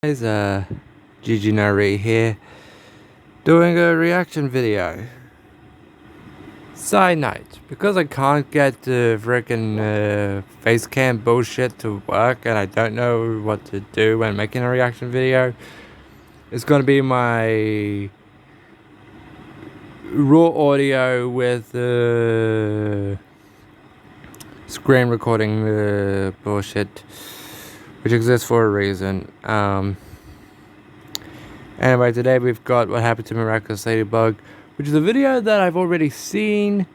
Guys, GG Nari here, doing a reaction video. Side note, because I can't get the frickin' facecam bullshit to work and I don't know what to do when making a reaction video, it's gonna be my raw audio with screen recording bullshit, which exists for a reason. Anyway, today we've got What Happened to Miraculous Ladybug, which is a video that I've already seen.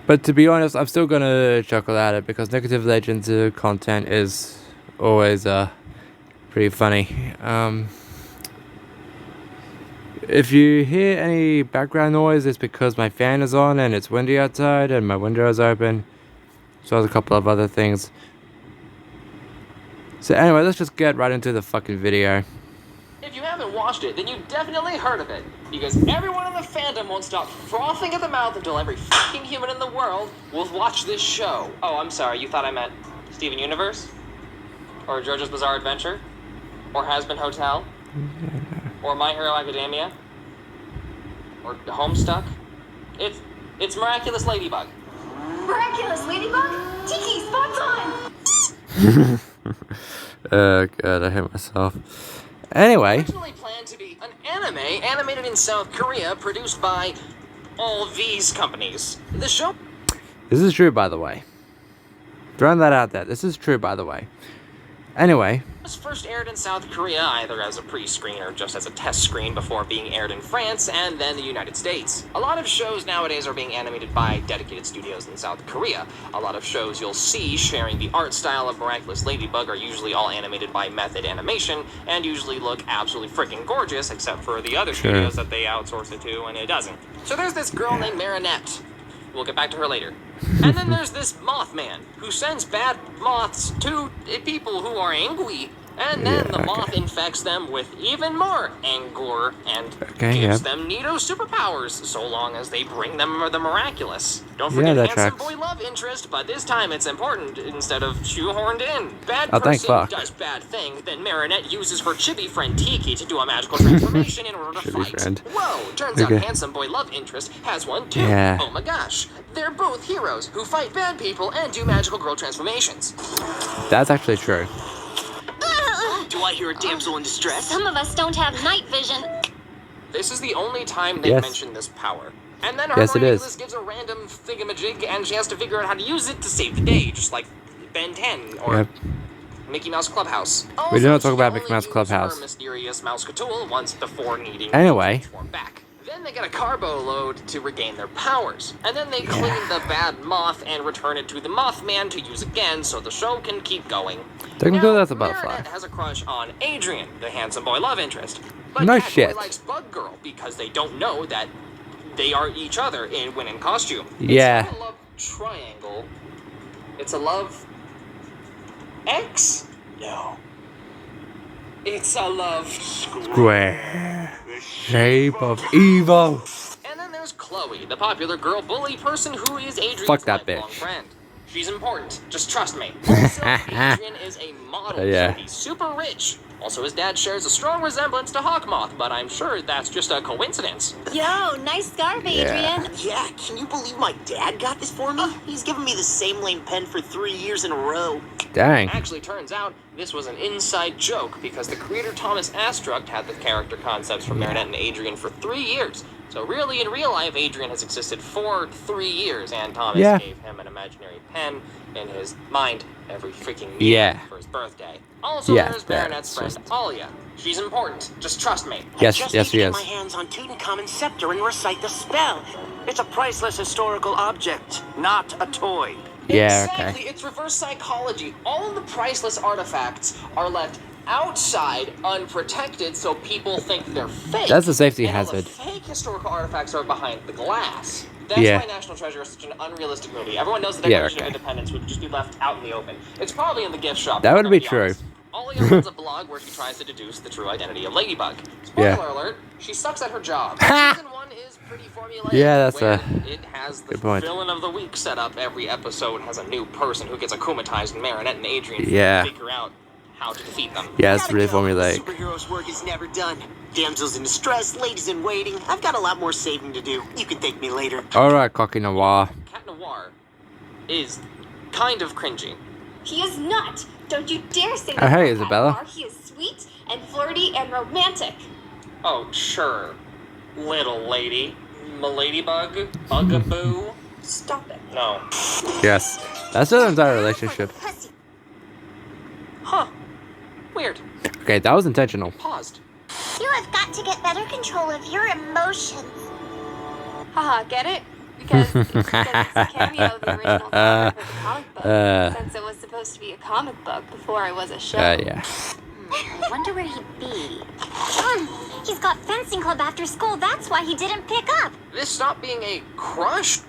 But to be honest, I'm still gonna chuckle at it because Negative Legends content is always pretty funny. If you hear any background noise, it's because my fan is on and it's windy outside and my window is open. So there's a couple of other things. So anyway, let's just get right into the fucking video. If you haven't watched it, then you've definitely heard of it, because everyone in the fandom won't stop frothing at the mouth until every fucking human in the world will watch this show. Oh, I'm sorry, you thought I meant Steven Universe? Or JoJo's Bizarre Adventure? Or Has-Been Hotel? Or My Hero Academia? Or Homestuck? It's Miraculous Ladybug. Miraculous Ladybug? Tiki, spots on! Oh god, I hate myself. Anyway. Originally planned to be an anime animated in South Korea, produced by all these companies. The show... This is true, by the way. Throwing that out there. This is true, by the way. Anyway. It was first aired in South Korea, either as a pre-screen or just as a test screen before being aired in France and then the United States. A lot of shows nowadays are being animated by dedicated studios in South Korea. A lot of shows you'll see sharing the art style of Miraculous Ladybug are usually all animated by Method Animation and usually look absolutely freaking gorgeous, except for the other studios that they outsource it to and it doesn't. So there's this girl named Marinette. We'll get back to her later. And then there's this Mothman, who sends bad moths to people who are angry, and then the moth infects them with even more anger and gives them neato superpowers, so long as they bring them the miraculous. Don't forget handsome boy love interest, but this time it's important instead of shoehorned in. Bad person does bad thing, then Marinette uses her chibi friend Tiki to do a magical transformation in order to fight. Whoa, turns out handsome boy love interest has one too. Oh my gosh. They're both heroes who fight bad people and do magical girl transformations. That's actually true. Do I hear a damsel in distress? Some of us don't have night vision. This is the only time they mention this power. And then her Miraculous gives a random thingamajig and she has to figure out how to use it to save the day, just like Ben 10 or Mickey Mouse Clubhouse. Also, we do not talk about Mickey Mouse Clubhouse. Her mysterious mouse tool once before needing to transform back. Then they get a carbo load to regain their powers. And then they clean the bad moth and return it to the Mothman to use again so the show can keep going. Technically, that's a butterfly. Marinette has a crush on Adrian, the handsome boy love interest. But no Catboy shit. likes Bug Girl because they don't know that they are each other when in costume. Yeah. It's not a love triangle. It's a love... X? No. It's a love square. Shape of evil. And then there's Chloe, the popular girl bully person who is Adrian's lifelong friend. She's important. Just trust me. Also, Adrian is a model, so he's super rich. Also, his dad shares a strong resemblance to Hawkmoth, but I'm sure that's just a coincidence. Yo, nice scarf, Adrian. Yeah, can you believe my dad got this for me? He's given me the same lame pen for 3 years in a row. Dang. Actually, turns out this was an inside joke because the creator Thomas Astruct had the character concepts for Marinette and Adrian for 3 years. So really, in real life, Adrian has existed for 3 years, and Thomas gave him an imaginary pen in his mind every freaking year for his birthday. Also, there's Marinette's friend, Alia. She's important. Just trust me. Yes, she is. Get my hands on Tutankhamun's scepter and recite the spell. It's a priceless historical object, not a toy. Exactly. It's reverse psychology. All of the priceless artifacts are left outside, unprotected, so people think they're fake. That's a safety and hazard. All the fake historical artifacts are behind the glass. That's why National Treasure is such an unrealistic movie. Everyone knows the Declaration of Independence would just be left out in the open. It's probably in the gift shop. That would be true. Alia runs a blog where she tries to deduce the true identity of Ladybug. Spoiler alert, she sucks at her job. Season 1 is pretty formulaic. That's it has the villain of the week set up. Every episode has a new person who gets akumatized, and Marinette and Adrian figure out how to defeat them. Yeah, it's really formulaic. Superheroes' work is never done. Damsels in distress, ladies in waiting. I've got a lot more saving to do. You can thank me later. Alright, Cocky Noir. Cat Noir is kind of cringy. He is not. Don't you dare say Oh, that. hey, about Isabella. Cat Noir. He is sweet and flirty and romantic. Oh, sure. Little lady. Ladybug? Bugaboo? Stop it. No. Yes. That's their entire relationship. Pussy. Huh. Weird. Okay, that was intentional. Paused. You have got to get better control of your emotions. Haha, get it? Because it's a cameo of the original cover for the comic book, since it was supposed to be a comic book before it was a show. Yeah. I wonder where he'd be. He's got fencing club after school. That's why he didn't pick up. This stopped being a crush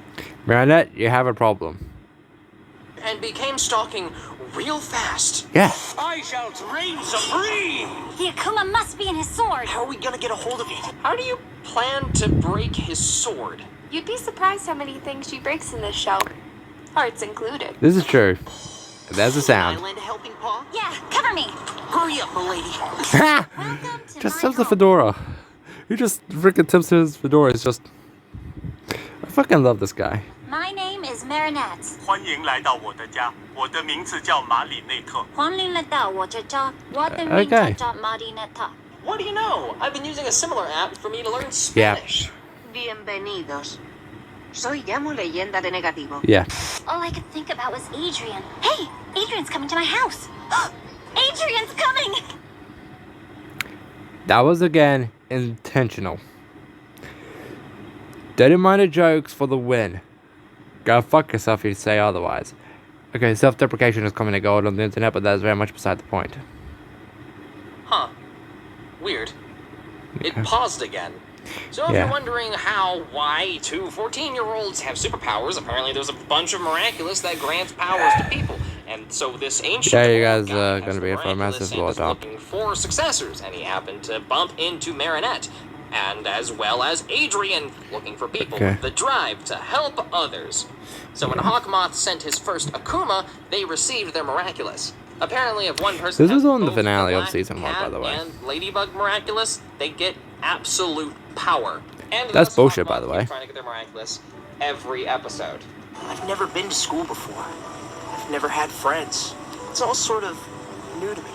Marinette, you have a problem. and became stalking real fast. Yeah. I shall reign supreme! The Akuma must be in his sword. How are we gonna get a hold of it? How do you plan to break his sword? You'd be surprised how many things she breaks in this show. Hearts included. This is true. There's a sound. I lend a helping paw? Yeah, cover me. Hurry up, milady. Welcome to Just my tips the home. fedora. He just freaking tips his fedora. It's just... I fucking love this guy. My name is Marinette. 欢迎来到我的家，我的名字叫马里内特。欢迎来到我的家，我的名 Okay. 字叫 Marinetta. What do you know? I've been using a similar app for me to learn Yeah. Spanish. Bienvenidos. Soy Llamo Leyenda de Negativo. Yeah. All I could think about was Adrian. Hey, Adrian's coming to my house. Adrian's coming! That was, again, intentional. Dirty-minded jokes for the win. Go fuck yourself if you say otherwise. Okay, self-deprecation is coming to gold on the internet, but that is very much beside the point. Huh. Weird. It paused again. So if Yeah. you're wondering why two 14-year-olds have superpowers, apparently there's a bunch of Miraculous that grants powers to people. And so this ancient Yeah, you old guys guy are has gonna the be in for a Miraculous massive and blow is up. looking for successors, and he happened to bump into Marinette. And as well as Adrian, looking for people Okay. with the drive to help others. So when Hawkmoth sent his first Akuma, they received their Miraculous. Apparently, if one person This has was on the both finale of Black season 1, by Cat the way. and Ladybug Miraculous, they get absolute power. And That's thus bullshit, Hawkmoth by the way. keeps trying to get their Miraculous every episode. I've never been to school before. I've never had friends. It's all sort of new to me.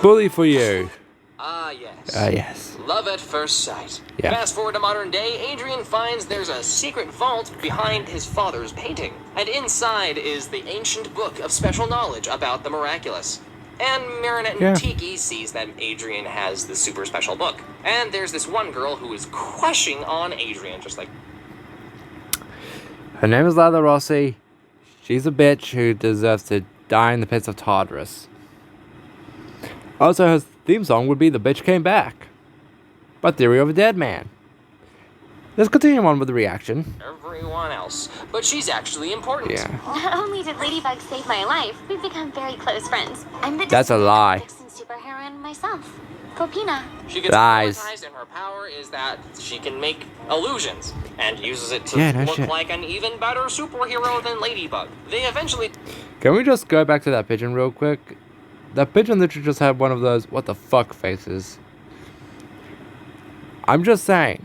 Bully for you. Ah, yes. Yes. Love at first sight. Yeah. Fast forward to modern day, Adrian finds there's a secret vault behind his father's painting. And inside is the ancient book of special knowledge about the Miraculous. And Marinette Yeah. and Tiki sees that Adrian has the super special book. And there's this one girl who is crushing on Adrian, just like, Her name is Lala Rossi. She's a bitch who deserves to die in the pits of Tartarus. Also, her theme song would be The Bitch Came Back by Theory of a Dead Man. Let's continue on with the reaction. everyone else. But she's actually important. Yeah. Not only did Ladybug save my life, we've become very close friends. I'm the That's a lie. Dixon superheroine myself. Copina. She gets Lies. hypnotized, and her power is that she can make illusions and uses it to Yeah, no look shit. like an even better superhero than Ladybug. They eventually Can we just go back to that pigeon real quick? That pigeon literally just had one of those what the fuck faces. I'm just saying.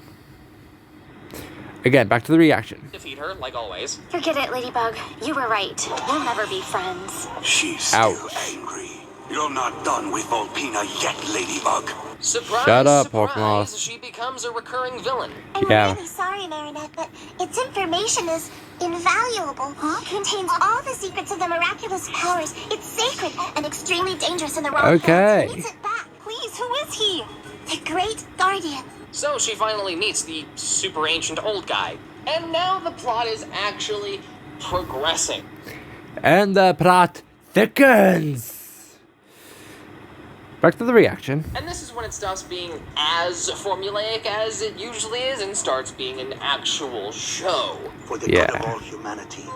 Again, back to the reaction. defeat her, like always. Forget it, Ladybug. You were right. We'll never be friends. She's Ouch. still angry. You're not done with Volpina yet, Ladybug. Surprise, Shut up, surprise, Hawkmoth. she becomes a recurring villain. I'm Yeah. really sorry, Marinette, but its information is invaluable. Contains all the secrets of the miraculous powers. It's sacred and extremely dangerous in the wrong Okay. hands. He needs it back. Please, who is he? The Great Guardian. So she finally meets the super ancient old guy. And now the plot is actually progressing. And the plot thickens. Back to the reaction. And this is when it stops being as formulaic as it usually is and starts being an actual show. For the Yeah. good of all humanity,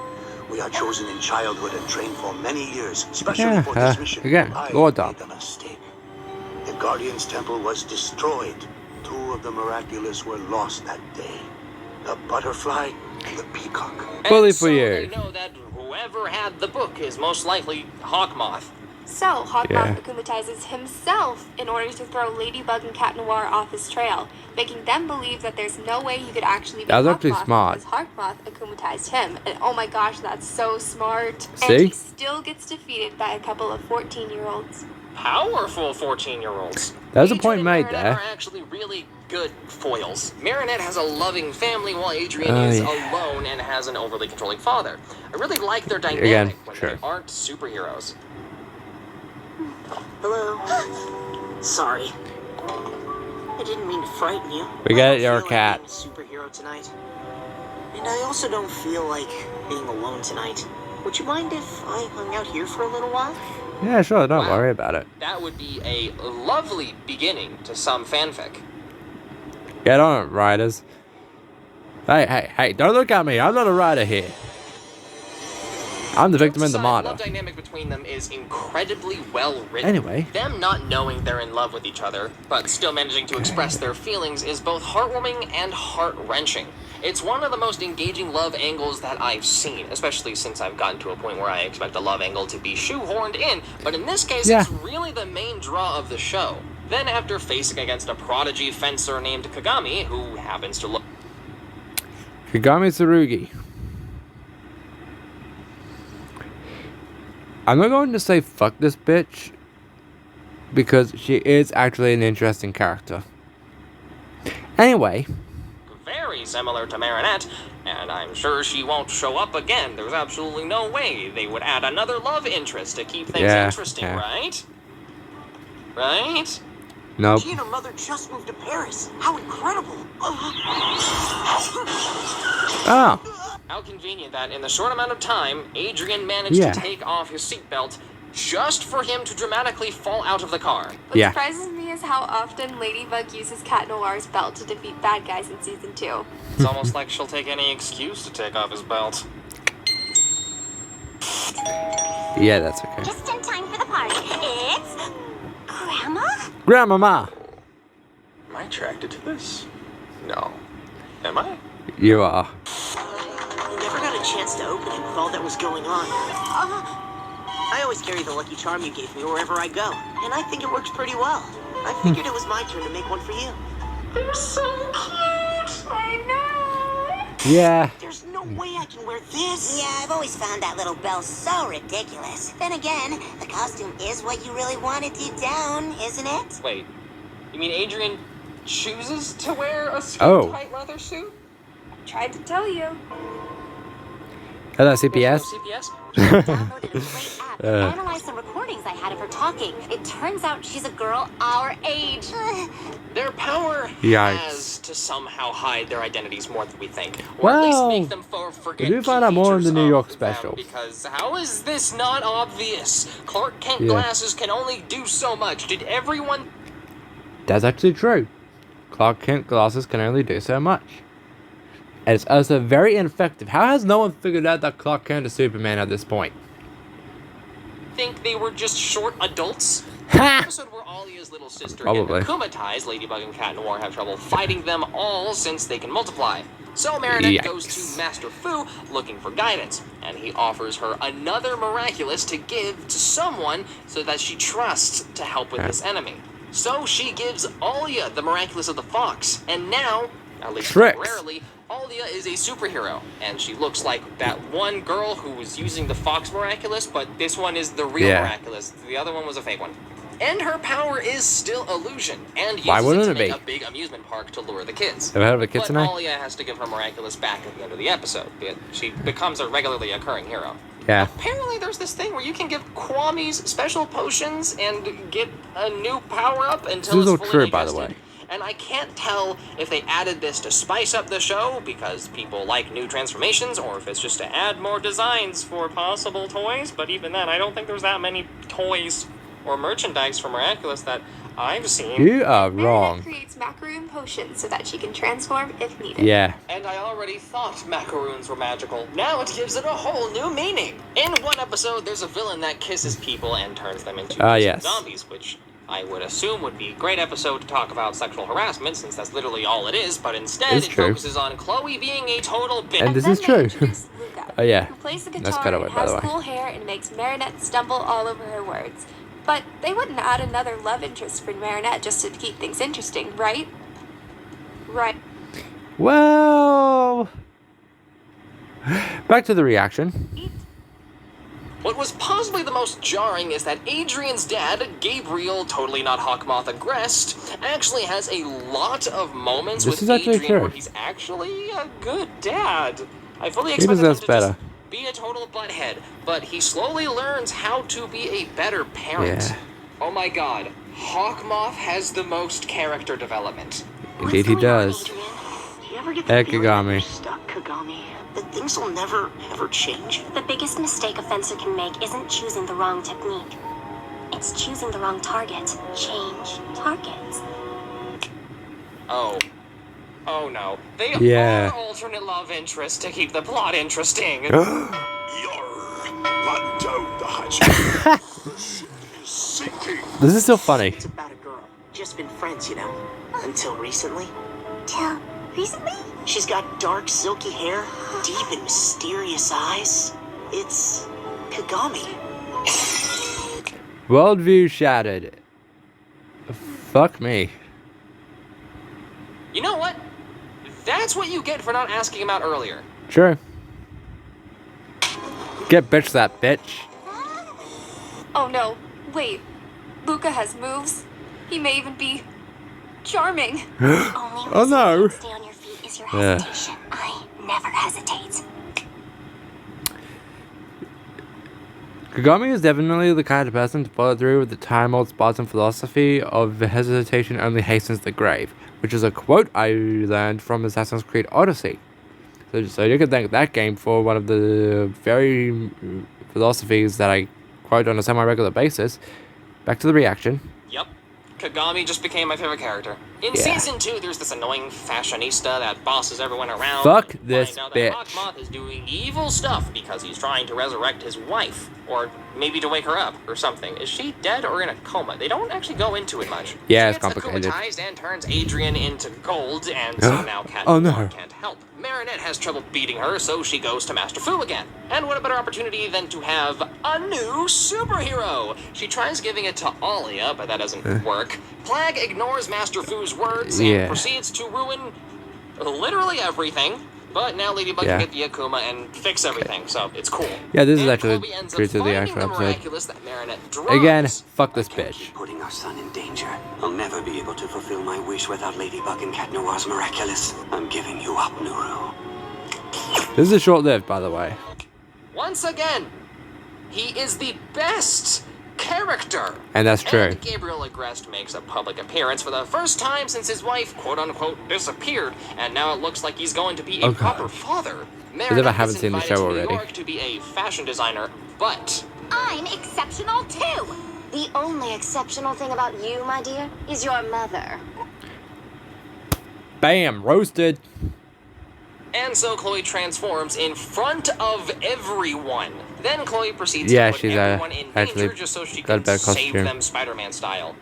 we are chosen in childhood and trained for many years, especially Yeah, for this mission. again, I Lord Dom. made a mistake. The Guardian's temple was destroyed. 2 of the Miraculous were lost that day. The butterfly and the peacock. Bully And for so you. they know that whoever had the book is most likely Hawkmoth. So, Hawkmoth Yeah. akumatizes himself in order to throw Ladybug and Cat Noir off his trail, making them believe that there's no way he could actually be That was actually Hawkmoth smart. because Hawkmoth akumatized him. And oh my gosh, that's so smart. See? And he still gets defeated by a couple of 14-year-olds. Powerful 14-year-olds. There's a Adrian point and made Marinette there. are actually really good foils. Marinette has a loving family while Adrian Oh, is yeah. alone and has an overly controlling father. I really like their dynamic Again, when sure. they aren't superheroes. Hello. Sorry. I didn't mean to frighten you. We I get don't it, you're a feel cat. Like being a superhero tonight. And I also don't feel like being alone tonight. Would you mind if I hung out here for a little while? Yeah, sure, don't Wow. worry about it. That would be a lovely beginning to some fanfic. Get on it, writers. Hey, don't look at me. I'm not a writer here. I'm the victim and the The martyr. love dynamic between them is incredibly well written. Anyway. Them not knowing they're in love with each other, but still managing to express their feelings is both heartwarming and heart-wrenching. It's one of the most engaging love angles that I've seen, especially since I've gotten to a point where I expect a love angle to be shoehorned in, but in this case, Yeah. it's really the main draw of the show. Then after facing against a prodigy fencer named Kagami, who happens to look Kagami Tsurugi. I'm not going to say fuck this bitch, because she is actually an interesting character. Anyway. very similar to Marinette, and I'm sure she won't show up again. There's absolutely no way they would add another love interest to keep things interesting, yeah. right? Right? Nope. She and her mother just moved to Paris. How incredible! Oh. How convenient that in the short amount of time, Adrian managed Yeah. to take off his seatbelt just for him to dramatically fall out of the car. What Yeah. surprises me is how often Ladybug uses Cat Noir's belt to defeat bad guys in Season 2. It's almost like she'll take any excuse to take off his belt. Yeah, that's okay. Just in time for the party. It's Grandma? Grandmama! Am I attracted to this? No. Am I? You are. I never got a chance to open it with all that was going on. I always carry the lucky charm you gave me wherever I go, and I think it works pretty well. I figured it was my turn to make one for you. They're so cute! I know! Yeah. There's no way I can wear this. Yeah, I've always found that little bell so ridiculous. Then again, the costume is what you really wanted deep down, isn't it? Wait. You mean Adrian chooses to wear a Oh. tight leather suit? Tried to tell you. Hello, There's no CPS. CPS? Downloaded a great app and analyzed some recordings I had of her talking. It turns out she's a girl our age. Their power Yikes. has to somehow hide their identities more than we think. Or at least Well, make them forget we do find key out more in the features New York of them, special. Because how is this not obvious? Clark Kent Yeah. glasses can only do so much. Did everyone... That's actually true. Clark Kent glasses can only do so much. And it's also very ineffective. How has no one figured out that Clark Kent is Superman at this point? think they were just short adults? Ha! Episode where Alia's little sister Probably. get akumatized, Ladybug and Cat Noir have trouble fighting them all since they can multiply. So Marinette goes Yikes. to Master Fu looking for guidance, and he offers her another Miraculous to give to someone so that she trusts to help with this enemy. So she gives Alia the Miraculous of the Fox, and now, at least Tricks. temporarily, Alia is a superhero, and she looks like that one girl who was using the Fox Miraculous, but this one is the real Yeah. Miraculous. The other one was a fake one. And her power is still illusion, and Why uses wouldn't it it to make be? a big amusement park to lure the kids. Have I heard of a kid But tonight? Alia has to give her Miraculous back at the end of the episode. She becomes a regularly occurring hero. Yeah. Apparently there's this thing where you can give Kwame's special potions and get a new power-up until This is it's all fully true, by the digested. way. And I can't tell if they added this to spice up the show because people like new transformations, or if it's just to add more designs for possible toys. But even then, I don't think there's that many toys or merchandise for Miraculous that I've seen. You are Marinette wrong. creates macaroon potions so that she can transform if needed. Yeah. And I already thought macaroons were magical. Now it gives it a whole new meaning. In one episode, there's a villain that kisses people and turns them into Yes. zombies, which I would assume would be a great episode to talk about sexual harassment, since that's literally all it is, but instead It's it true. focuses on Chloe being a total bitch. And this then is they true. introduce Luca, Oh yeah, who plays the that's guitar cut away, and by has the way. cool hair and makes Marinette stumble all over her words. But they wouldn't add another love interest for Marinette just to keep things interesting, right? Right. Well, back to the reaction. What was possibly the most jarring is that Adrian's dad, Gabriel, totally not Hawkmoth aggressed, actually has a lot of moments This with is actually Adrian where true. he's actually a good dad. I fully He expected him deserves to better. just be a total butthead, but he slowly learns how to be a better parent. Yeah. Oh my god, Hawkmoth has the most character development. Indeed he does. Do you ever get Hey, the feeling that Kagami. you're stuck, Kagami? That things will never, ever change? The biggest mistake a fencer can make isn't choosing the wrong technique. It's choosing the wrong target. Change targets. Oh. Oh no. They Yeah. are alternate love interests to keep the plot interesting. Yarr! Button down the hatch. The ship is sinking. This is still funny. It's about a girl. Just been friends, you know. Until recently. Till recently? She's got dark, silky hair, deep and mysterious eyes. It's Kagami. Worldview shattered. Fuck me. You know what? That's what you get for not asking him out earlier. Sure. Get bitch that bitch. Oh no, wait. Luca has moves. He may even be charming. Only Oh no. stay on your feet is your Yeah. hesitation. I never hesitate. Kagami is definitely the kind of person to follow through with the time-old Spartan philosophy of hesitation only hastens the grave, which is a quote I learned from Assassin's Creed Odyssey. So you can thank that game for one of the very philosophies that I quote on a semi-regular basis. Back to the reaction. Yep. Kagami just became my favorite character. In Yeah. Season 2, there's this annoying fashionista that bosses everyone around. Fuck You this find out bitch. that Hawkmoth is doing evil stuff because he's trying to resurrect his wife. Or maybe to wake her up, or something. Is she dead or in a coma? They don't actually go into it much. Yeah, She it's gets complicated. akumatized and turns Adrian into gold, and so now Cat Oh, no. can't help. Marinette has trouble beating her, so she goes to Master Fu again. And what a better opportunity than to have a new superhero! She tries giving it to Alia, but that doesn't work. Plague ignores Master Fu's words Yeah. and proceeds to ruin literally everything. But now Ladybug Yeah. can get the Akuma and fix everything, so it's cool. Yeah, this is And actually Chloe ends up true to the finding actual episode. Miraculous that Marinette drugs. Again, fuck this Can't bitch. keep putting our son in danger. I'll never be able to fulfill my wish without Ladybug and Cat Noir's Miraculous. I'm giving you up, Nuru. This is short-lived, by the way. Once again, he is the best character. And that's true. And Gabriel Agreste makes a public appearance for the first time since his wife, quote-unquote, disappeared, and now it looks like he's going to be a Oh, God. proper father. As if I Marinette haven't is seen the invited show to New already. York to be a fashion designer, but I'm exceptional too. The only exceptional thing about you, my dear, is your mother. Bam! Roasted. and so Chloe transforms in front of everyone. Then Chloe proceeds Yeah, to put she's, everyone in actually danger just so she got a can better save costume. them Spider-Man style.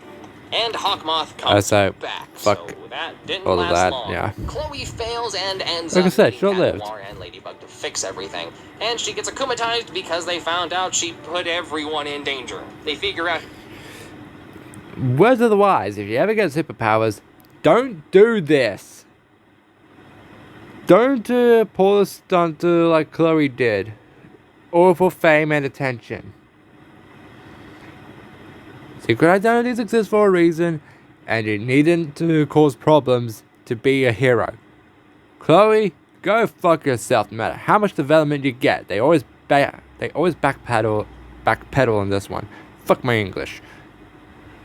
And Hawkmoth comes So, back, fuck so that didn't all of last that, long. yeah. Chloe fails and ends Like I up said, needing short-lived. Cat Noir and Ladybug to fix everything. And she gets akumatized because they found out she put everyone in danger. They figure out Words of the wise, if you ever get superpowers, don't do this. Don't pull a stunt like Chloe did. Or for fame and attention. Secret identities exist for a reason, and you needn't to cause problems to be a hero. Chloe, go fuck yourself no matter how much development you get. They always backpedal in this one. Fuck my English.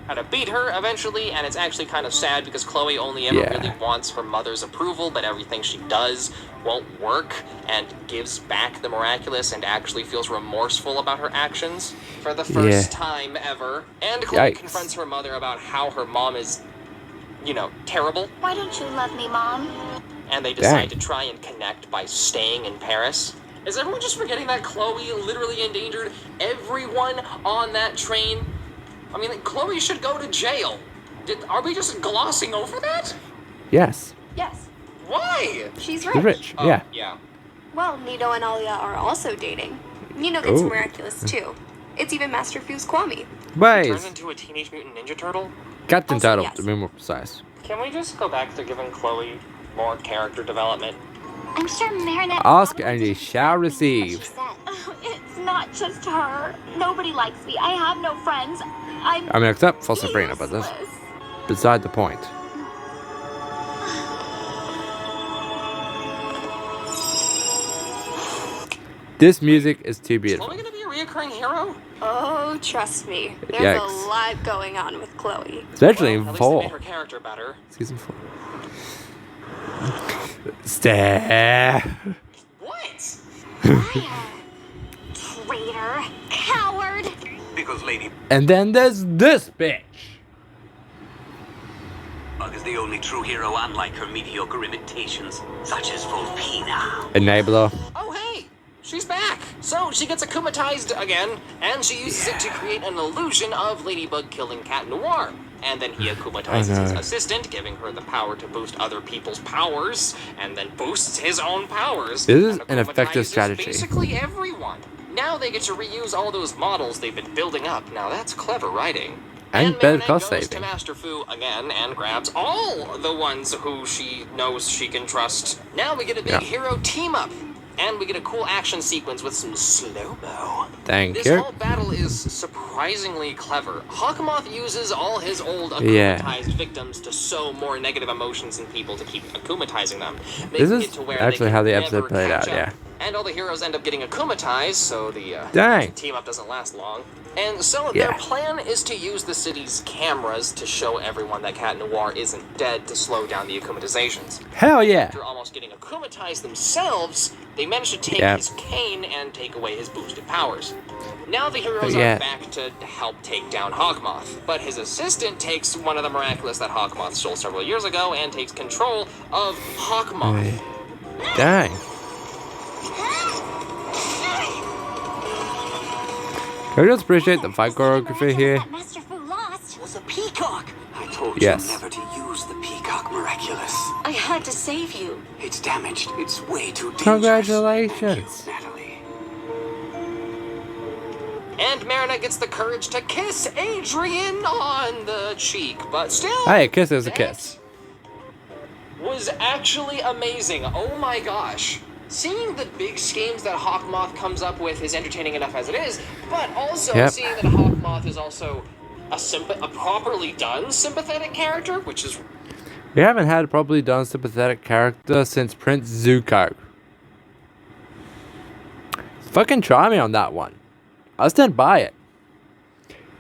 how to beat her eventually, and it's actually kind of sad because Chloe only ever Yeah. really wants her mother's approval, but everything she does won't work, and gives back the Miraculous and actually feels remorseful about her actions for the first time ever. And Chloe Yikes. confronts her mother about how her mom is, you know, terrible, Why don't you love me, Mom? and they decide Dang. to try and connect by staying in Paris. Is everyone just forgetting that Chloe literally endangered everyone on that train? I mean, like, Chloe should go to jail. Are we just glossing over that? Yes. Yes, Why? she's She's rich. rich. Oh, Yeah. Yeah. Well, Nito and Alia are also dating. Nino gets Ooh. Miraculous too. It's even Master Fu's Kwame. Turns Ways. into a Teenage Mutant Ninja Turtle? Captain Also, Turtle, yes. to be more precise. Can we just go back to giving Chloe more character development? I'm sure Marinette. Ask probably and ye didn't shall exactly mean what she receive. said. It's not just her. Nobody likes me. I have no friends. I mean, except for Sabrina, but that's useless. beside the point. This music is too Is beautiful. Chloe gonna be a reoccurring hero? Oh, trust me. There's Yikes. a lot going on with Chloe. Especially Well, in at least they made 4. her character better. Season 4. Stare. What? Traitor. Coward. Because Ladybug And then there's this bitch. is the only true hero, unlike her mediocre imitations, such as Volpina. Enabler. Oh, hey! She's back! So, she gets akumatized again, and she uses it to create an illusion of Ladybug killing Cat Noir. And then he akumatizes Oh, no. his assistant, giving her the power to boost other people's powers, and then boosts his own powers. This is and an effective akumatizes strategy. Basically everyone. Now they get to reuse all those models they've been building up. Now that's clever writing. And better Marinette cost goes to saving. Master Fu again and grabs all the ones who she knows she can trust. Now we get a big Yeah. hero team up. And we get a cool action sequence with some slow-mo. Thank This you. whole battle is surprisingly clever. Hawkmoth uses all his old Yeah. akumatized victims to sow more negative emotions in people to keep akumatizing them. This making is it to where actually they how can the episode never played catch out, up. yeah. And all the heroes end up getting akumatized, so the Dang. team up doesn't last long. And so Yeah. their plan is to use the city's cameras to show everyone that Cat Noir isn't dead to slow down the akumatizations. Hell yeah. After almost getting akumatized themselves, they managed to take Yep. his cane and take away his boosted powers. Now the heroes Yeah. are back to help take down Hawkmoth, but his assistant takes one of the Miraculous that Hawkmoth stole several years ago and takes control of Hawkmoth. Dang. Can I just appreciate the fight choreography here? That Master Fu lost. Was a peacock. I told Yes. you never to use the Peacock Miraculous. I had to save you. It's damaged. It's way too dangerous. Congratulations. Thank you, Natalie. And Marinette gets the courage to kiss Adrian on the cheek, but still... Hey, a kiss is a that kiss. was actually amazing. Oh my gosh. Seeing the big schemes that Hawkmoth comes up with is entertaining enough as it is, but also Yep. seeing that Hawkmoth is also a properly done sympathetic character, which is We haven't had a properly done sympathetic character since Prince Zuko. Fucking try me on that one. I'll stand by it.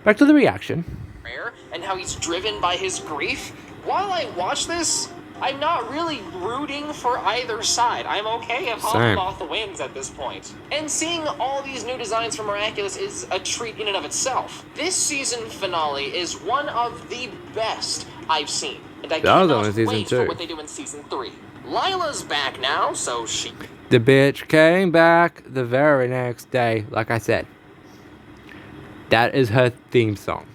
Back to the reaction. rare, and how he's driven by his grief. While I watch this, I'm not really rooting for either side. I'm okay if Same. Hawkmoth wins at this point. And seeing all these new designs for Miraculous is a treat in and of itself. This season finale is one of the best I've seen. And I That was cannot only season wait 2. for what they do in season 3. Lila's back now, so she... The bitch came back the very next day, like I said. That is her theme song.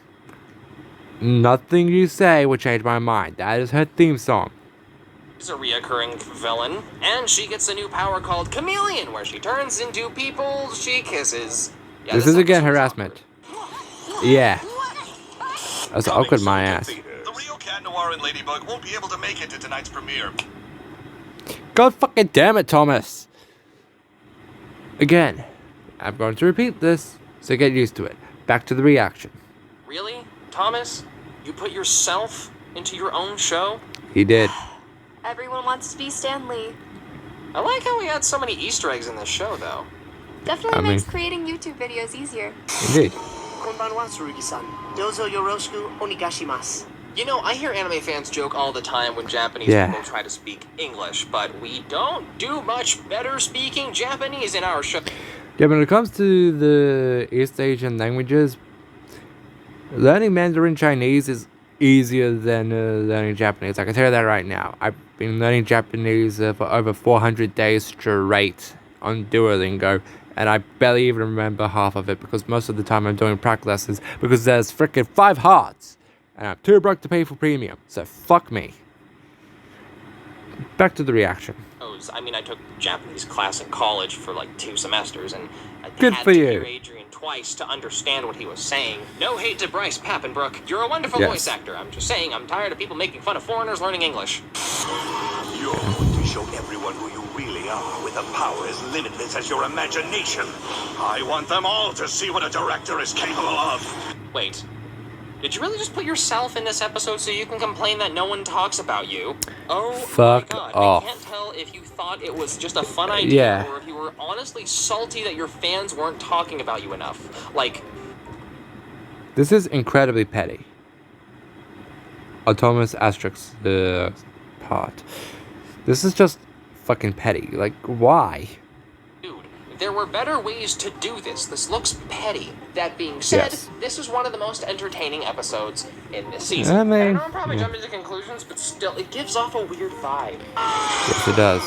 Nothing you say will change my mind. That is her theme song. is a reoccurring villain, and she gets a new power called Chameleon, where she turns into people she kisses. Yeah, This is again episode's harassment. Yeah. That's awkward, my ass. The real Cat Noir and Ladybug won't be able to make it to tonight's premiere. God fucking damn it, Thomas. Again, I'm going to repeat this, so get used to it. Back to the reaction. Really? Thomas? You put yourself into your own show? He did. Everyone wants to be Stan Lee. I like how we had so many Easter eggs in this show, though. Definitely I mean- makes creating YouTube videos easier. Indeed. Konbanwa, Tsurugi-san. Dozo yoroshiku onegashimasu. You know, I hear anime fans joke all the time when Japanese Yeah. people try to speak English, but we don't do much better speaking Japanese in our show. Yeah, when it comes to the East Asian languages, learning Mandarin Chinese is easier than learning Japanese. I can tell you that right now. I've been learning Japanese for over 400 days straight on Duolingo, And I barely even remember half of it because most of the time I'm doing practice lessons because there's frickin' 5 hearts. And I'm too broke to pay for premium. So fuck me. Back to the reaction. I mean, I took Japanese class in college for like 2 semesters, and I Good had for to you. hear Adrian twice to understand what he was saying. No hate to Bryce Papenbrook. You're a wonderful Yes. voice actor. I'm just saying, I'm tired of people making fun of foreigners learning English. You're going to show everyone who you really are with a power as limitless as your imagination. I want them all to see what a director is capable of. Wait. Did you really just put yourself in this episode so you can complain that no one talks about you? Oh Fuck my god. off. I can't tell if you thought it was just a fun idea Yeah. or if you were honestly salty that your fans weren't talking about you enough. Like, This is incredibly petty. Autonomous Asterix part. This is just fucking petty. Like, why? dude, there were better ways to do this. This looks petty. That being said, Yes. this is one of the most entertaining episodes in this season. I mean, And I know I'm probably yeah. jumping to conclusions, but still, it gives off a weird vibe. Yes, it does.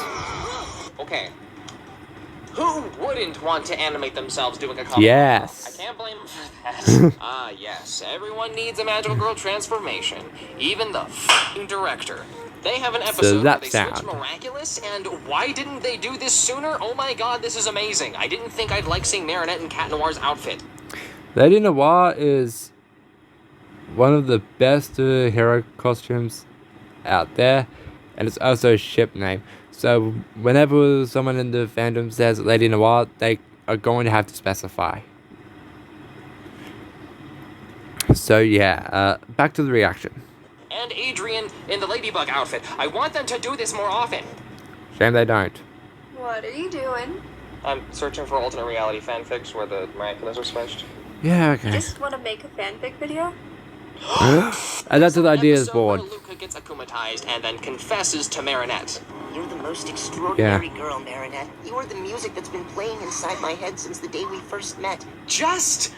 Okay. Who wouldn't want to animate themselves doing a comic? Yes. I can't blame them for that. Ah, yes. Everyone needs a magical girl transformation. Even the f***ing director. They have an episode where that they sound. switch Miraculous, and why didn't they do this sooner? Oh my god, this is amazing. I didn't think I'd like seeing Marinette in Cat Noir's outfit. Lady Noir is one of the best hero costumes out there, and it's also a ship name. So whenever someone in the fandom says Lady Noir, they are going to have to specify. So yeah, back to the reaction. And Adrian in the Ladybug outfit. I want them to do this more often. Shame they don't. What are you doing? I'm searching for alternate reality fanfics where the Miraculous are switched. Yeah, okay. Just want to make a fanfic video? And that's what the idea is Episode bored. where Luca gets akumatized and then confesses to Marinette. You're the most extraordinary girl, Marinette. You are the music that's been playing inside my head since the day we first met. Just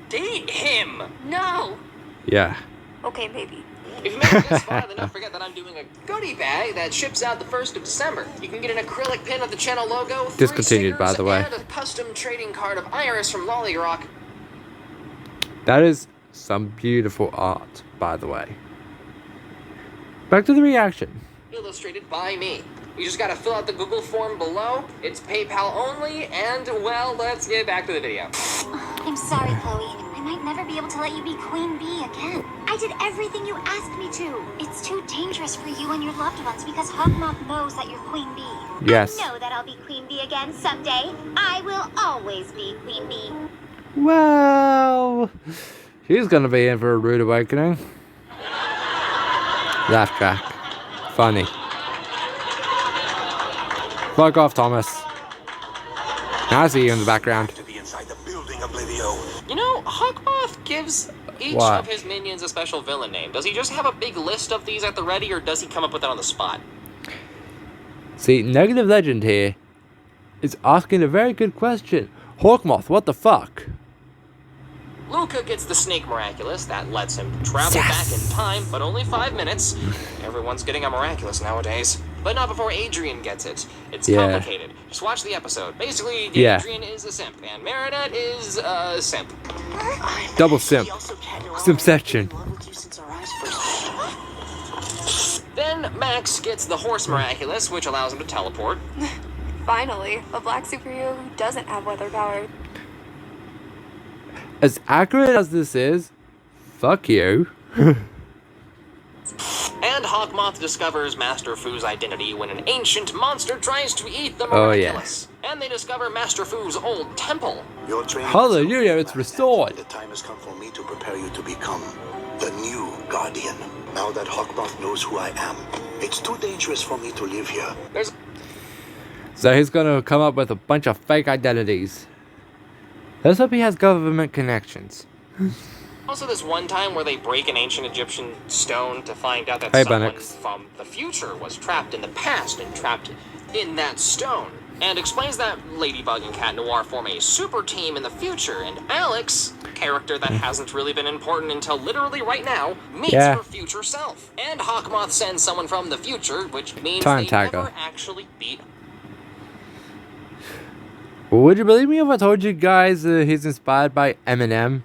date him. No! Yeah. Okay, maybe. If you make it this far, then don't forget that I'm doing a goodie bag that ships out the 1st of December. You can get an acrylic pin of the channel logo, 3 Discontinued, by stickers, the way. and a custom trading card of Iris from Lollyrock. That is some beautiful art, by the way. Back to the reaction. Illustrated by me. You just gotta fill out the Google form below. It's PayPal only, and, well, let's get back to the video. I'm sorry, Chloe. I might never be able to let you be Queen Bee again. I did everything you asked me to. It's too dangerous for you and your loved ones because Hogmoth knows that you're Queen Bee. Yes. I know that I'll be Queen Bee again someday. I will always be Queen Bee. Well, she's gonna be in for a rude awakening. Laugh track. Funny. Fuck off, Thomas. Now I see you in the background. To be inside the building, Oblivio. You know, Hawkmoth gives each What? of his minions a special villain name. Does he just have a big list of these at the ready, or does he come up with it on the spot? See, Negative Legend here is asking a very good question. Hawkmoth, what the fuck? Luca gets the Snake Miraculous. That lets him travel back in time, but only 5 minutes. Everyone's getting a Miraculous nowadays. But not before Adrian gets it. It's Yeah. complicated. Just watch the episode. Basically, Yeah. Adrian is a simp, and Marinette is a simp. Double simp. She also Cat Noir Simpception. has been in love with you since our eyes first met. Then Max gets the Horse Miraculous, which allows him to teleport. Finally, a black superhero who doesn't have weather power. As accurate as this is, fuck you. And Hawkmoth discovers Master Fu's identity when an ancient monster tries to eat the Oh, yeah. Miraculous. And they discover Master Fu's old temple. Your training Hallelujah, is it's over, restored. The time has come for me to prepare you to become the new Guardian. Now that Hawkmoth knows who I am, it's too dangerous for me to live here. There's So he's gonna come up with a bunch of fake identities. Let's hope he has government connections. also this one time where they break an ancient Egyptian stone to find out that Hey, someone Bunnix. from the future was trapped in the past and trapped in that stone. And explains that Ladybug and Cat Noir form a super team in the future, and Alex, character that hasn't really been important until literally right now, meets Yeah. her future self. And Hawkmoth sends someone from the future, which means Time they Tiger. never actually beat. Would you believe me if I told you guys he's inspired by Eminem?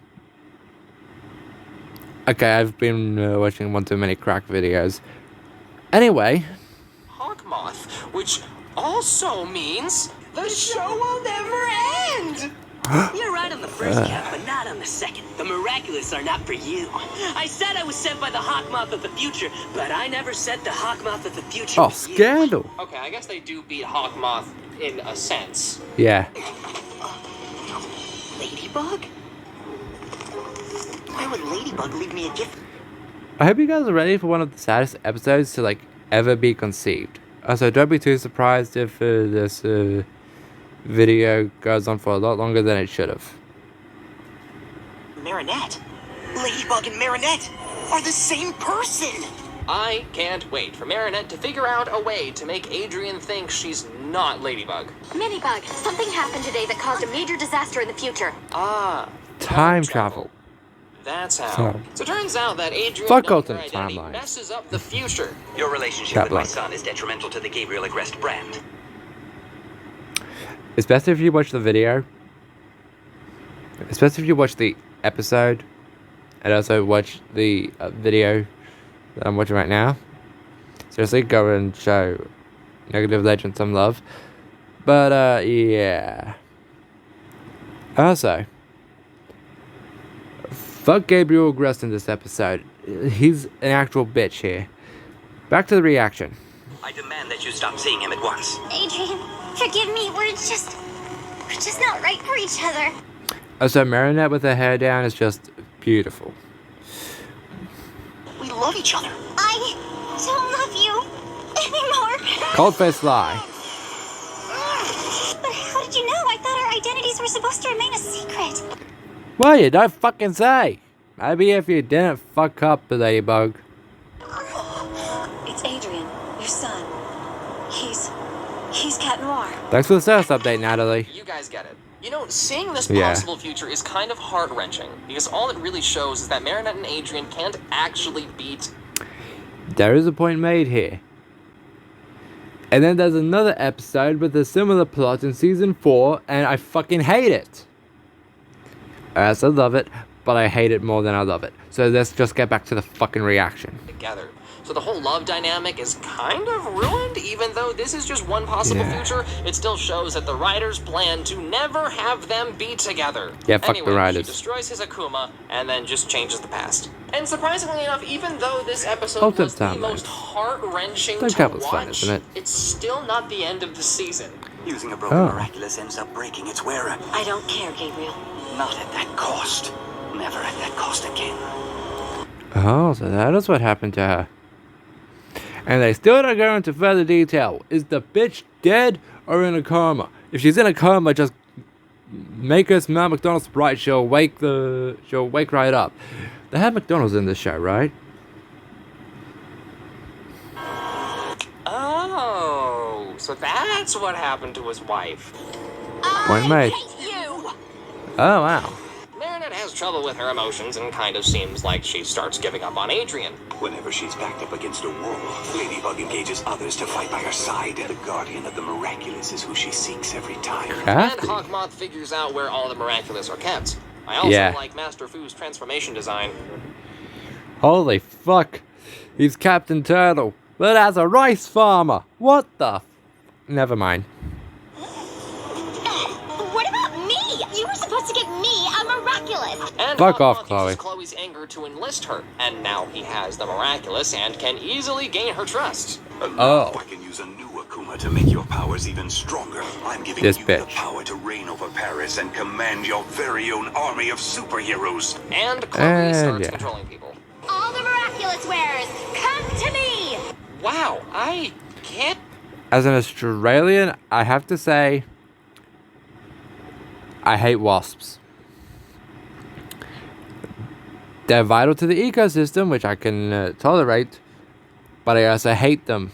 Okay, I've been watching one too many crack videos. Anyway. Hawkmoth, which also means the show will never end! You're right on the first count, but not on the second. The Miraculous are not for you. I said I was sent by the Hawkmoth of the future, but I never sent the Hawkmoth of the future. Oh, scandal! Okay, I guess they do beat Hawkmoth in a sense. Yeah. Ladybug? Why would Ladybug leave me a gift? I hope you guys are ready for one of the saddest episodes to, like, ever be conceived. Also, don't be too surprised if this video goes on for a lot longer than it should have. Marinette? Ladybug and Marinette are the same person! I can't wait for Marinette to figure out a way to make Adrian think she's not Ladybug. Minibug, something happened today that caused a major disaster in the future. Ah. Time travel. That's how. So it turns out that Adrian Fuck knowing alternate her identity timelines. messes up the future. Your relationship with my son is detrimental to the Gabriel Agreste brand. Especially if you watch the video. Especially if you watch the episode. And also watch the video that I'm watching right now. Seriously, go and show Negative Legend some love. But, yeah. Also, fuck Gabriel Agreste in this episode. He's an actual bitch here. Back to the reaction. I demand that you stop seeing him at once. Adrian, forgive me. We're just not right for each other. Also, Marinette with her hair down is just beautiful. We love each other. I don't love you anymore. Cold-faced lie. But how did you know? I thought our identities were supposed to remain a secret. Well, you don't fucking say. Maybe if you didn't fuck up the Ladybug. It's Adrian, your son. He's Cat Noir. Thanks for the status update, Natalie. You guys get it. You know, seeing this Yeah. possible future is kind of heart-wrenching, because all it really shows is that Marinette and Adrian can't actually beat... There is a point made here. And then there's another episode with a similar plot in season 4, and I fucking hate it. Yes, I love it, but I hate it more than I love it. So let's just get back to the fucking reaction. together. So the whole love dynamic is kind of ruined, even though this is just one possible future. It still shows that the writers plan to never have them be together. Yeah, fuck anyway, the writers. She destroys his Akuma and then just changes the past. And surprisingly enough, even though this episode Ultimate was the timeline. most heart-wrenching Time to travel's watch, fun, isn't it? it's still not the end of the season. Using a broken Miraculous ends up breaking its wearer. I don't care, Gabriel. Not at that cost. Never at that cost again. Oh, so that is what happened to her. And they still don't go into further detail. Is the bitch dead or in a coma? If she's in a coma, just make her smell McDonald's Sprite. She'll wake right up. They had McDonald's in this show, right? Oh, so that's what happened to his wife. Point made. Oh, wow. Marinette has trouble with her emotions and kind of seems like she starts giving up on Adrian. Whenever she's backed up against a wall, Ladybug engages others to fight by her side. The guardian of the Miraculous is who she seeks every time. And Hawkmoth figures out where all the Miraculous are kept. I also like Master Fu's transformation design. Holy fuck. He's Captain Turtle, but as a rice farmer. What the Never mind. What about me? You were supposed to get me a Miraculous. And fuck Hawkmoth off, Chloe. uses Chloe's anger to enlist her, and now he has the Miraculous and can easily gain her trust. Now I can use a new Akuma to make your powers even stronger. I'm giving This you bitch. the power to reign over Paris and command your very own army of superheroes. And Chloe starts yeah. controlling people. All the Miraculous wearers, come to me! Wow, I can't... As an Australian, I have to say, I hate wasps. They're vital to the ecosystem, which I can tolerate, but I also hate them.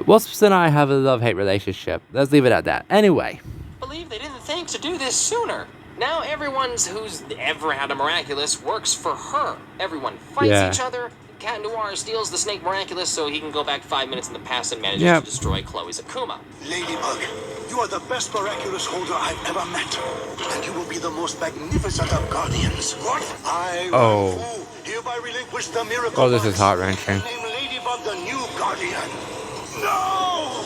Wasps and I have a love-hate relationship. Let's leave it at that. Anyway. believe they didn't think to do this sooner. Now everyone's who's ever had a Miraculous works for her. Everyone fights each other, Cat Noir steals the snake Miraculous so he can go back 5 minutes in the past and manages Yep. to destroy Chloe's Akuma. Ladybug, you are the best Miraculous holder I've ever met. And you will be the most magnificent of guardians. What? I, Oh. Fu, hereby relinquish the miracle. Oh, this is box heart-wrenching. and name Ladybug the new guardian. No!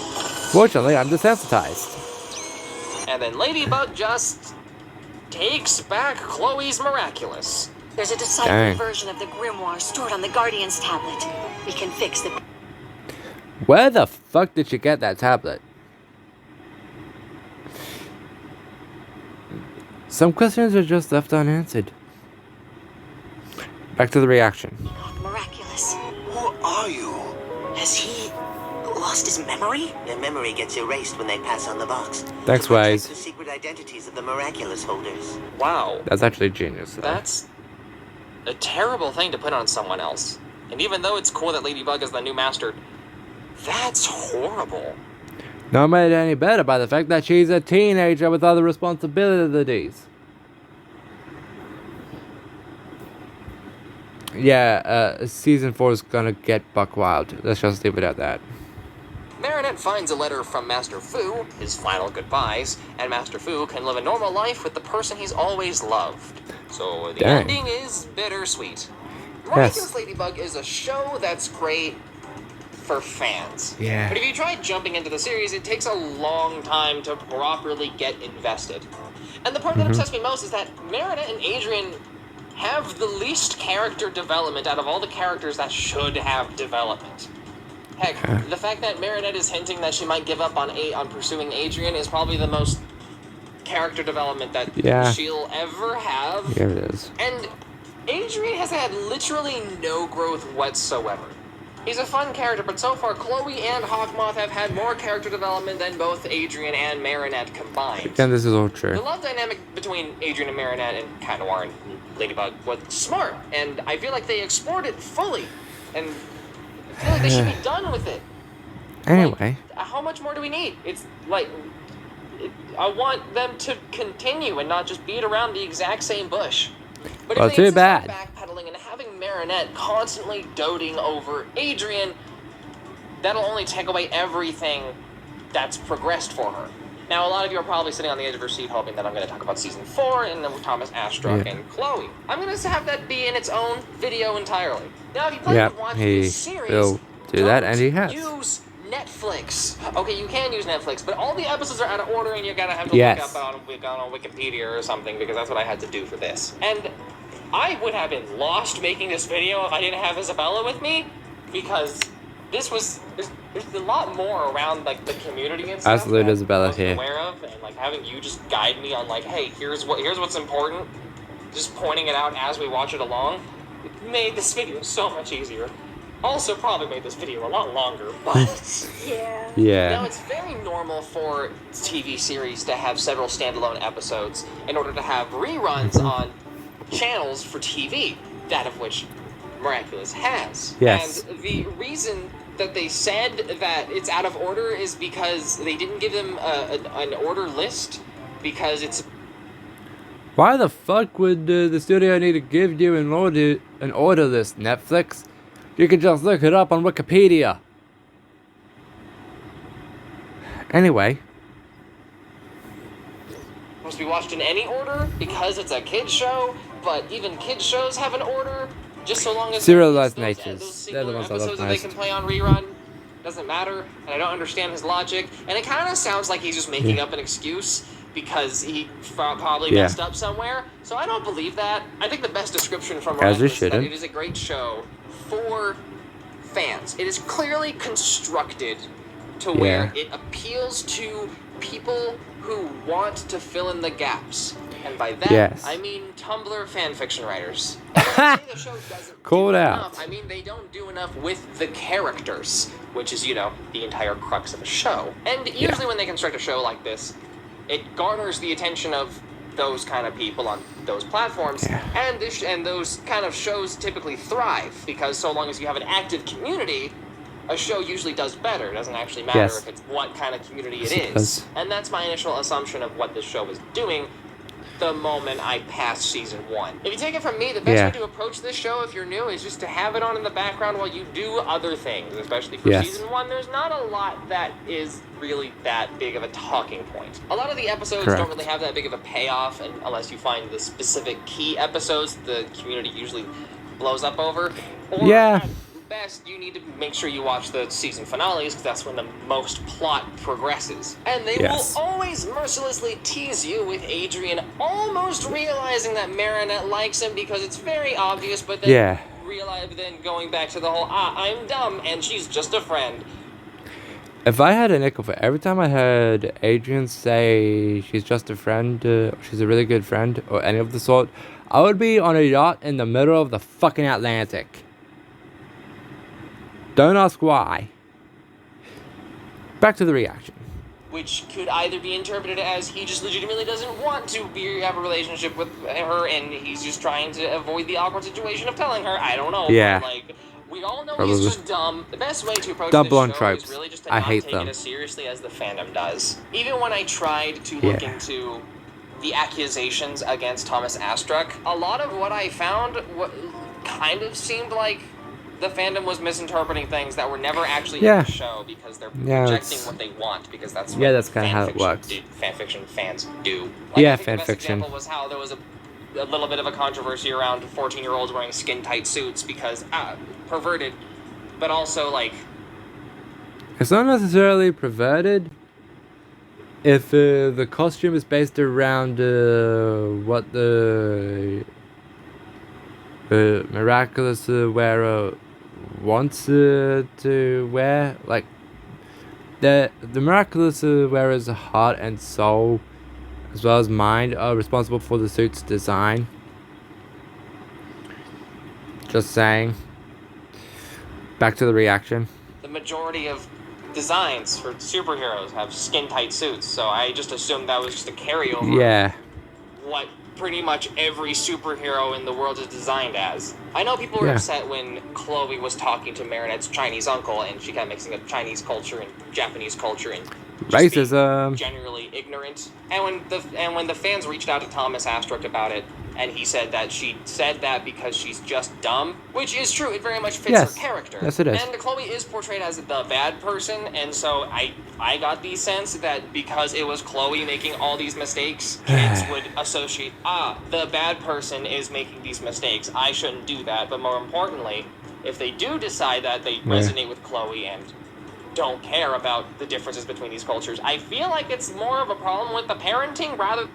Fortunately, I'm desensitized. And then Ladybug just takes back Chloe's Miraculous. There's a deciphered Dang. version of the grimoire stored on the Guardian's tablet. We can fix the... Where the fuck did you get that tablet? Some questions are just left unanswered. Back to the reaction. Miraculous. Who are you? Has he lost his memory? The memory gets erased when they pass on the box. Thanks, To protect Wise. the secret identities of the Miraculous holders. Wow. That's actually genius. Though. That's a terrible thing to put on someone else. And even though it's cool that Ladybug is the new master, that's horrible. Not made any better by the fact that she's a teenager with other responsibilities. Yeah, season 4 is gonna get buck wild. Let's just leave it at that. Marinette finds a letter from Master Fu, his final goodbyes, and Master Fu can live a normal life with the person he's always loved. So the Dang. ending is bittersweet. Miraculous Ladybug is a show that's great for fans. Yeah. But if you try jumping into the series, it takes a long time to properly get invested. And the part that upsets me most is that Marinette and Adrian have the least character development out of all the characters that should have development. Heck, the fact that Marinette is hinting that she might give up on pursuing Adrian is probably the most character development that she'll ever have. Here it is. And Adrian has had literally no growth whatsoever. He's a fun character, but so far Chloe and Hawkmoth have had more character development than both Adrian and Marinette combined. Again, this is all The true. love dynamic between Adrian and Marinette and Cat Noir and Ladybug was smart, and I feel like they explored it fully. And I feel like they should be done with it. Anyway. Like, how much more do we need? It's like, I want them to continue and not just beat around the exact same bush. But Well, if they too insist on bad. backpedaling and having Marinette constantly doting over Adrian, that'll only take away everything that's progressed for her. Now, a lot of you are probably sitting on the edge of your seat hoping that I'm going to talk about Season 4 and then with Thomas Astruck and Chloe. I'm going to have that be in its own video entirely. Now, if you plan on watching he this series, will do that, and he has. use Netflix. Okay, you can use Netflix, but all the episodes are out of order and you're going to have to Yes. look up on Wikipedia or something because that's what I had to do for this. And I would have been lost making this video if I didn't have Isabella with me because this was... There's a lot more around like the community and stuff. Absolute that Isabella I wasn't here. aware of, and like having you just guide me on like, hey, here's what's important. Just pointing it out as we watch it along, it made this video so much easier. Also, probably made this video a lot longer, but Yeah. Now it's very normal for TV series to have several standalone episodes in order to have reruns on channels for TV. That of which Miraculous has. Yes. And the reason that they said that it's out of order is because they didn't give them an order list because it's... Why the fuck would the studio need to give you an order list, Netflix? You can just look it up on Wikipedia. Anyway. supposed to be watched in any order because it's a kid's show, but even kids shows have an order. Just so long as Serialized those natures. They're the ones I love episodes that they most. can play on rerun, doesn't matter. And I don't understand his logic. And it kind of sounds like he's just making up an excuse because he probably messed up somewhere. So I don't believe that. I think the best description from As Miraculous you is that shouldn't. it is a great show for fans. It is clearly constructed to where it appeals to people who want to fill in the gaps. And by that, I mean Tumblr fanfiction writers. And when I say the show doesn't Called do out. enough, I mean they don't do enough with the characters, which is, you know, the entire crux of a show. And usually when they construct a show like this, it garners the attention of those kind of people on those platforms, and those kind of shows typically thrive, because so long as you have an active community, a show usually does better. It doesn't actually matter if it's what kind of community it is. And that's my initial assumption of what this show is doing. the moment I pass season 1. If you take it from me, the best way to approach this show if you're new is just to have it on in the background while you do other things, especially for season 1. There's not a lot that is really that big of a talking point. A lot of the episodes don't really have that big of a payoff, and unless you find the specific key episodes the community usually blows up over. Or at best, you need to make sure you watch the season finales, because that's when the most plot progresses. And they will always mercilessly tease you with Adrian almost realizing that Marinette likes him because it's very obvious, but then then going back to the whole, I'm dumb and she's just a friend. If I had a nickel for every time I heard Adrian say she's just a friend, she's a really good friend, or any of the sort, I would be on a yacht in the middle of the fucking Atlantic. Don't ask why. Back to the reaction. Which could either be interpreted as he just legitimately doesn't want to have a relationship with her and he's just trying to avoid the awkward situation of telling her. I don't know. Yeah. But, like, we all know he's just dumb. The best way to approach Double this show is really just to not take it as seriously as the fandom does. Even when I tried to look into the accusations against Thomas Astruck, a lot of what I found kind of seemed like the fandom was misinterpreting things that were never actually in the show because they're projecting what they want, because that's what that's kind of how it works. Fanfiction fans do. Like, the best example was how there was a little bit of a controversy around 14-year-olds wearing skin-tight suits because perverted, but also like it's not necessarily perverted if the costume is based around what the Miraculous wearer wants to wear. Like the Miraculous wearer's heart and soul as well as mind are responsible for the suit's design. Just saying. Back to the reaction. The majority of designs for superheroes have skin-tight suits, so I just assumed that was just a carryover. Yeah. What pretty much every superhero in the world is designed as. I know people were upset when Chloe was talking to Marinette's Chinese uncle, and she kept mixing up Chinese culture and Japanese culture and racism. Generally ignorant. And when the fans reached out to Thomas Astruck about it, and he said that she said that because she's just dumb, which is true. It very much fits her character. Yes, it is. And Chloe is portrayed as the bad person, and so I got the sense that because it was Chloe making all these mistakes, kids would associate, the bad person is making these mistakes. I shouldn't do that. But more importantly, if they do decide that they resonate with Chloe and don't care about the differences between these cultures, I feel like it's more of a problem with the parenting rather.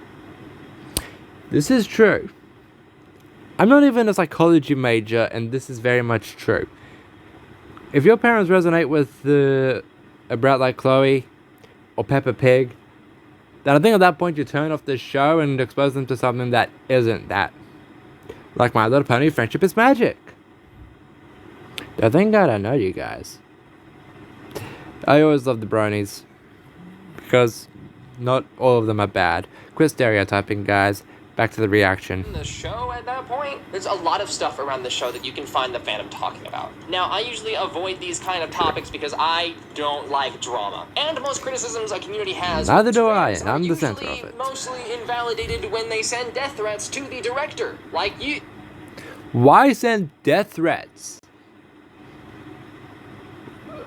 This is true. I'm not even a psychology major, and this is very much true. If your parents resonate with a brat like Chloe or Peppa Pig, then I think at that point you turn off the show and expose them to something that isn't that. Like My Little Pony, Friendship is Magic. I think I don't know you guys. I always love the bronies, because not all of them are bad. Quit stereotyping, guys. Back to the reaction. In the show at that point, there's a lot of stuff around the show that you can find the fandom talking about. Now, I usually avoid these kind of topics because I don't like drama. And most criticisms a community has... Neither do I, and I'm the center of it. Mostly invalidated when they send death threats to the director. Like you... Why send death threats?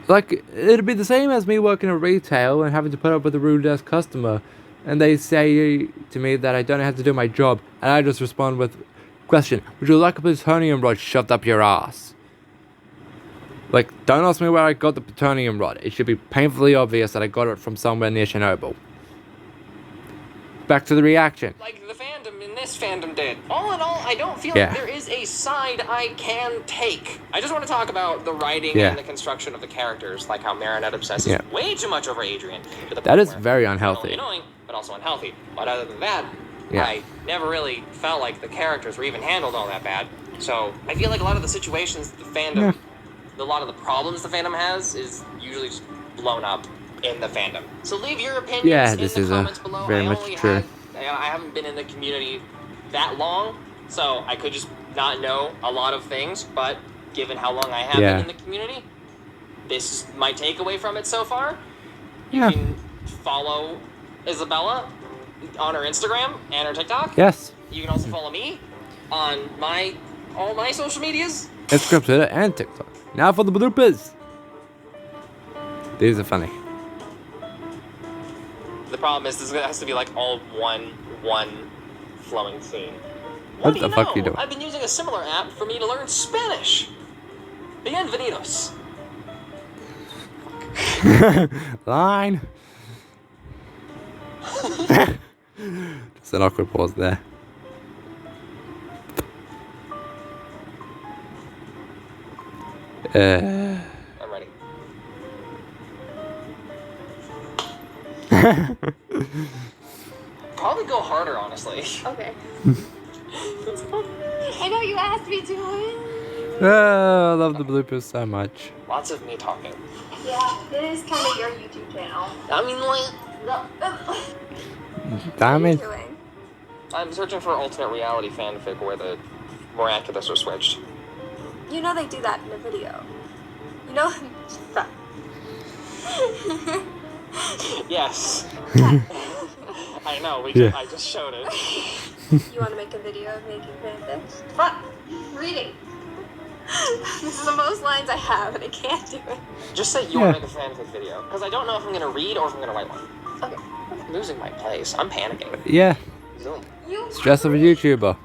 Like, it'd be the same as me working in retail and having to put up with a rude-ass customer. And they say to me that I don't have to do my job. And I just respond with, question, would you like a plutonium rod shoved up your ass? Like, don't ask me where I got the plutonium rod. It should be painfully obvious that I got it from somewhere near Chernobyl. Back to the reaction. Like the fandom in this fandom did. All in all, I don't feel like there is a side I can take. I just want to talk about the writing and the construction of the characters, like how Marinette obsesses way too much over Adrian. To the that is very unhealthy. Not only annoying, but also unhealthy. But other than that, I never really felt like the characters were even handled all that bad. So I feel like a lot of the situations the fandom, a lot of the problems the fandom has is usually just blown up in the fandom. So leave your opinions in the comments below. Very much true. I haven't been in the community that long, so I could just not know a lot of things, but given how long I have been in the community, this is my takeaway from it so far. You can follow Isabella, on our Instagram and our TikTok. Yes. You can also follow me on all my social medias. Instagram, Twitter, and TikTok. Now for the bloopers. These are funny. The problem is this has to be like all one flowing scene. What the fuck are you doing? I've been using a similar app for me to learn Spanish. Bienvenidos. Line. Just an awkward pause there. I'm ready. Probably go harder, honestly. Okay. I know you asked me to. Oh, I love the bloopers so much. Lots of me talking. Yeah, it is kind of your YouTube channel. I mean, like, Diamond. What are you doing? I'm searching for alternate reality fanfic where the Miraculous was switched. You know they do that in a video. You know? Yes. I know, Yeah. I just showed it. You want to make a video of making fanfics? Front. Reading. This is the most lines I have, and I can't do it. Just say you want to make a fanfic video, because I don't know if I'm going to read or if I'm going to write one. Okay. I'm losing my place. I'm panicking. Yeah. Zoom. Stress of a YouTuber.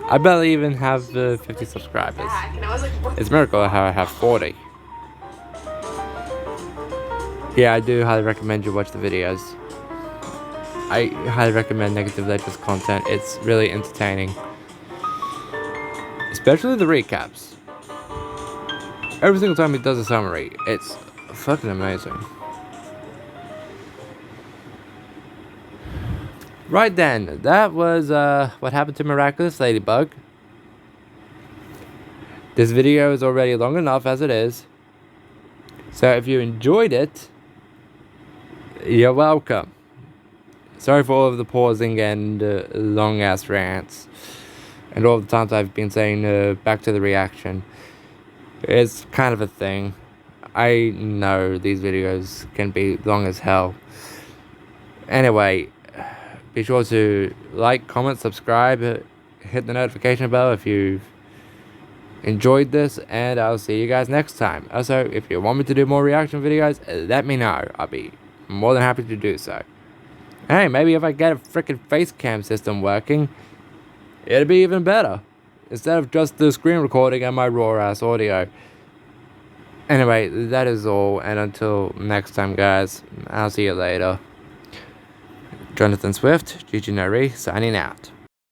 I barely even have 50 subscribers. And I was like, what? It's a miracle how I have 40. Yeah, I do highly recommend you watch the videos. I highly recommend Negative Legends content. It's really entertaining. Especially the recaps. Every single time he does a summary, it's fucking amazing. Right then, that was what happened to Miraculous Ladybug. This video is already long enough as it is. So if you enjoyed it, you're welcome. Sorry for all of the pausing and long ass rants. And all the times I've been saying back to the reaction. It's kind of a thing. I know these videos can be long as hell. Anyway, be sure to like, comment, subscribe, hit the notification bell if you've enjoyed this, and I'll see you guys next time. Also, if you want me to do more reaction videos, let me know. I'll be more than happy to do so. Hey, maybe if I get a freaking facecam system working, it'd be even better. Instead of just the screen recording and my raw ass audio. Anyway, that is all, and until next time, guys, I'll see you later. Jonathan Swift, GG Nari, signing out.